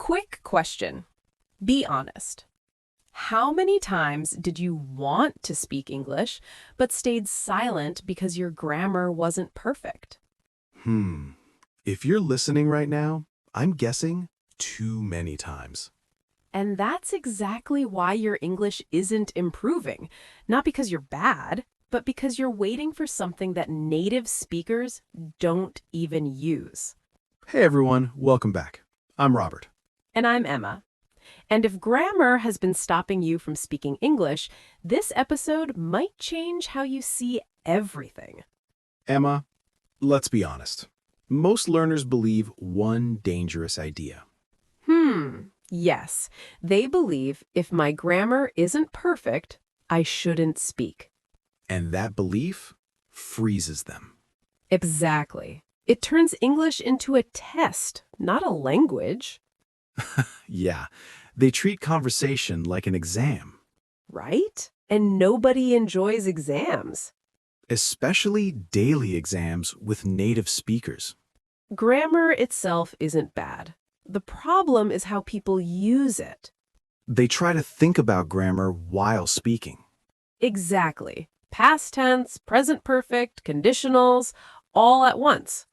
Quick question. Be honest. How many times did you want to speak English but stayed silent because your grammar wasn't perfect? Hmm. If you're listening right now, I'm guessing too many times. And that's exactly why your English isn't improving. Not because you're bad, but because you're waiting for something that native speakers don't even use. Hey everyone, welcome back. I'm Robert. And I'm Emma. And if grammar has been stopping you from speaking English, this episode might change how you see everything. Emma, let's be honest. Most learners believe one dangerous idea. Yes, they believe if my grammar isn't perfect, I shouldn't speak. And that belief freezes them. Exactly. It turns English into a test, not a language, Yeah, they treat conversation like an exam, right? And nobody enjoys exams. especially daily exams with native speakers. Grammar itself isn't bad. The problem is how people use it. They try to think about grammar while speaking. Exactly. Past tense, present perfect, conditionals, all at once.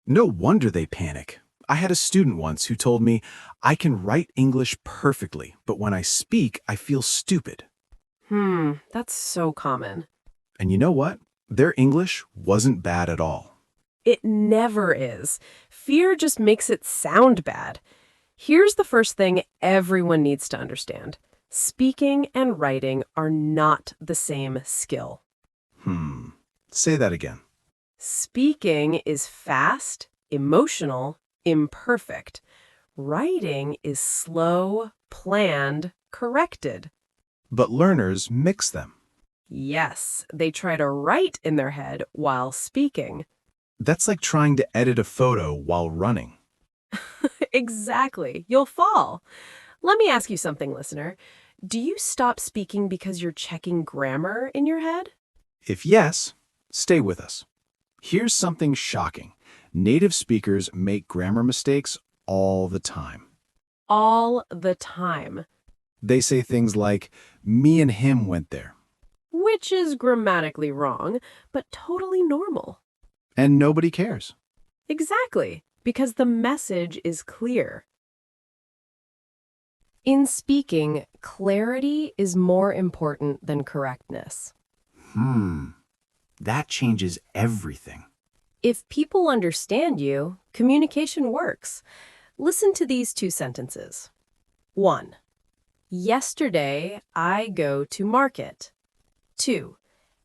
No wonder they panic. I had a student once who told me, I can write English perfectly, but when I speak, I feel stupid. That's so common. And you know what? Their English wasn't bad at all. It never is. Fear just makes it sound bad. Here's the first thing everyone needs to understand. Speaking and writing are not the same skill. Say that again. Speaking is fast, emotional, imperfect. Writing is slow, planned, corrected. But learners mix them. Yes, they try to write in their head while speaking. That's like trying to edit a photo while running. Exactly. You'll fall. Let me ask you something, listener. Do you stop speaking because you're checking grammar in your head? If yes, stay with us. Here's something shocking. Native speakers make grammar mistakes all the time. All the time. They say things like, me and him went there, Which is grammatically wrong, but totally normal. and nobody cares. Exactly, because the message is clear. In speaking, clarity is more important than correctness. That changes everything. If people understand you, communication works. Listen to these two sentences. 1. Yesterday, I go to market. 2.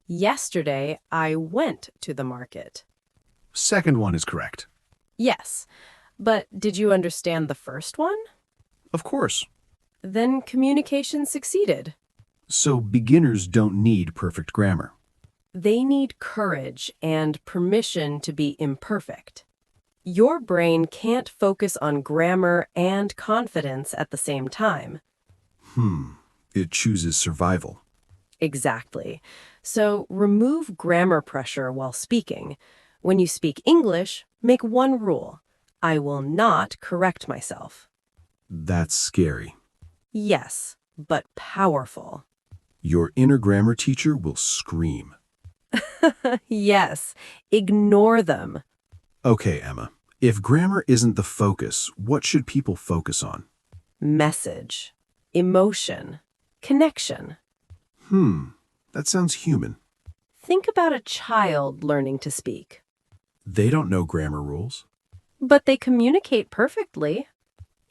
Yesterday, I went to the market. Second one is correct. Yes, but did you understand the first one? Of course. Then communication succeeded. So beginners don't need perfect grammar. They need courage and permission to be imperfect. Your brain can't focus on grammar and confidence at the same time. It chooses survival. Exactly. So remove grammar pressure while speaking. When you speak English, make one rule. I will not correct myself. That's scary. Yes, but powerful. Your inner grammar teacher will scream. Yes, ignore them. Okay, Emma. If grammar isn't the focus, what should people focus on? Message, emotion, connection. That sounds human. Think about a child learning to speak. They don't know grammar rules. But they communicate perfectly.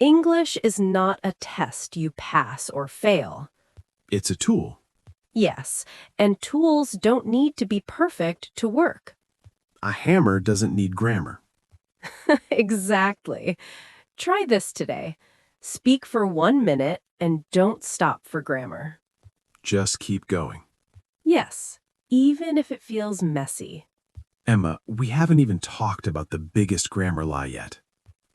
English is not a test you pass or fail. It's a tool. Yes, and tools don't need to be perfect to work. A hammer doesn't need grammar. Exactly. Try this today. Speak for 1 minute and don't stop for grammar. Just keep going. Yes, even if it feels messy. Emma, we haven't even talked about the biggest grammar lie yet.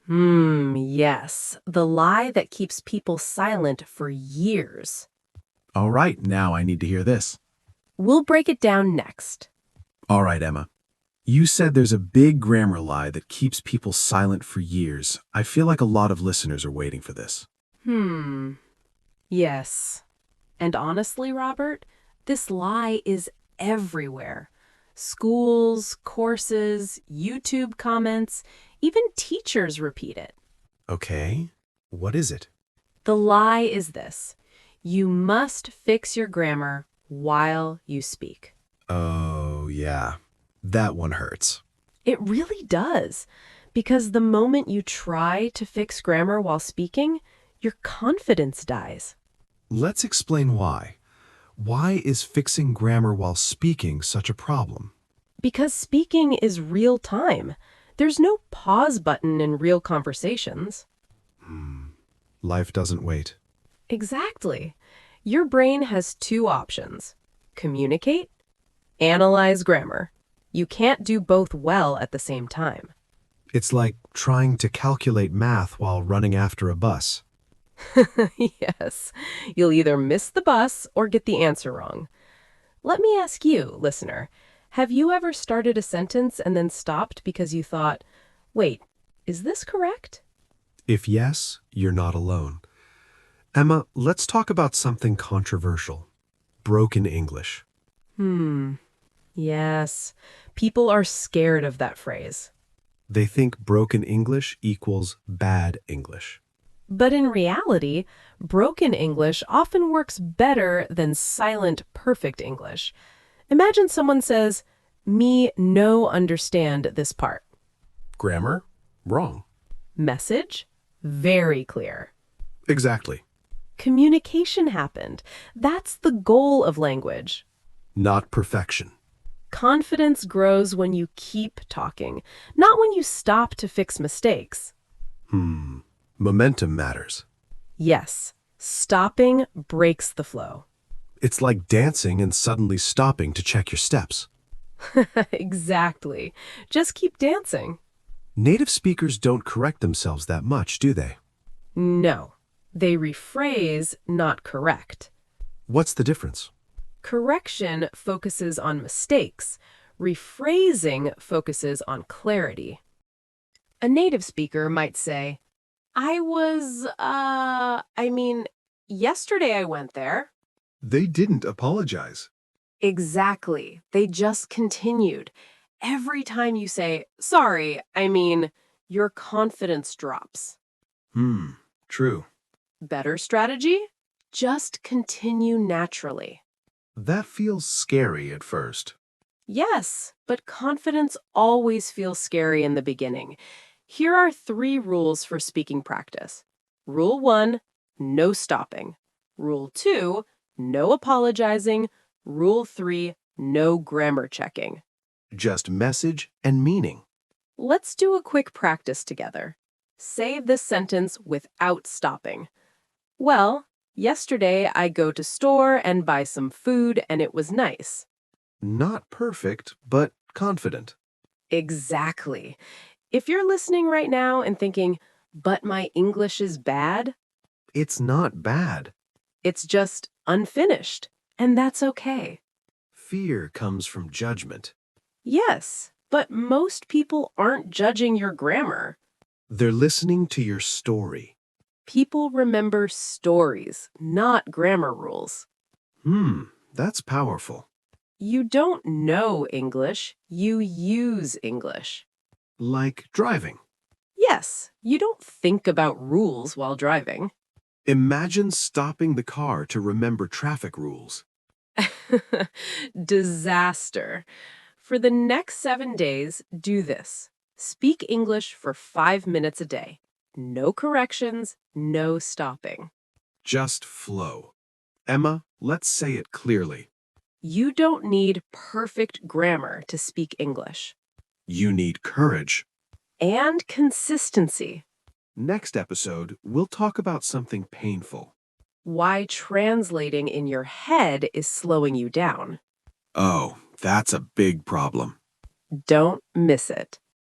Yes. The lie that keeps people silent for years. All right, now I need to hear this. We'll break it down next. All right, Emma. You said there's a big grammar lie that keeps people silent for years. I feel like a lot of listeners are waiting for this. Hmm. Yes. And honestly, Robert, this lie is everywhere. Schools, courses, YouTube comments, even teachers repeat it. Okay, what is it? The lie is this: you must fix your grammar while you speak. Oh, yeah. That one hurts. It really does, because the moment you try to fix grammar while speaking, your confidence dies. Let's explain why. Why is fixing grammar while speaking such a problem? Because speaking is real time. There's no pause button in real conversations. Life doesn't wait. Exactly. Your brain has two options: communicate, analyze grammar. You can't do both well at the same time. It's like trying to calculate math while running after a bus. Yes, you'll either miss the bus or get the answer wrong. Let me ask you, listener, have you ever started a sentence and then stopped because you thought, wait, is this correct? If yes, you're not alone. Emma, let's talk about something controversial. Broken English. Yes, people are scared of that phrase. They think broken English equals bad English. But in reality, broken English often works better than silent, perfect English. Imagine someone says, me no understand this part. Grammar? Wrong. Message? Very clear. Exactly. Communication happened. That's the goal of language. Not perfection. Confidence grows when you keep talking, not when you stop to fix mistakes. Momentum matters. Yes, stopping breaks the flow. It's like dancing and suddenly stopping to check your steps. Exactly. Just keep dancing. Native speakers don't correct themselves that much, do they? No, they rephrase, not correct. What's the difference? Correction focuses on mistakes. Rephrasing focuses on clarity. A native speaker might say, yesterday I went there. They didn't apologize. Exactly. They just continued. Every time you say, sorry, your confidence drops. True. Better strategy? Just continue naturally. That feels scary at first. Yes, but confidence always feels scary in the beginning. Here are 3 rules for speaking practice. Rule 1, no stopping. Rule 2, no apologizing. Rule 3, no grammar checking. Just message and meaning. Let's do a quick practice together. Say this sentence without stopping. Well, yesterday I go to store and buy some food and it was nice. Not perfect, but confident. Exactly. If you're listening right now and thinking, but my English is bad, It's not bad. it's just unfinished, and that's okay. Fear comes from judgment. Yes, but most people aren't judging your grammar. They're listening to your story. People remember stories, not grammar rules. That's powerful. You don't know English, you use English. Like driving. Yes, you don't think about rules while driving. Imagine stopping the car to remember traffic rules. Disaster. For the next 7 days, do this. Speak English for 5 minutes a day. No corrections, no stopping. Just flow. Emma, let's say it clearly. You don't need perfect grammar to speak English. You need courage. And consistency. Next episode, we'll talk about something painful. Why translating in your head is slowing you down. Oh, that's a big problem. Don't miss it.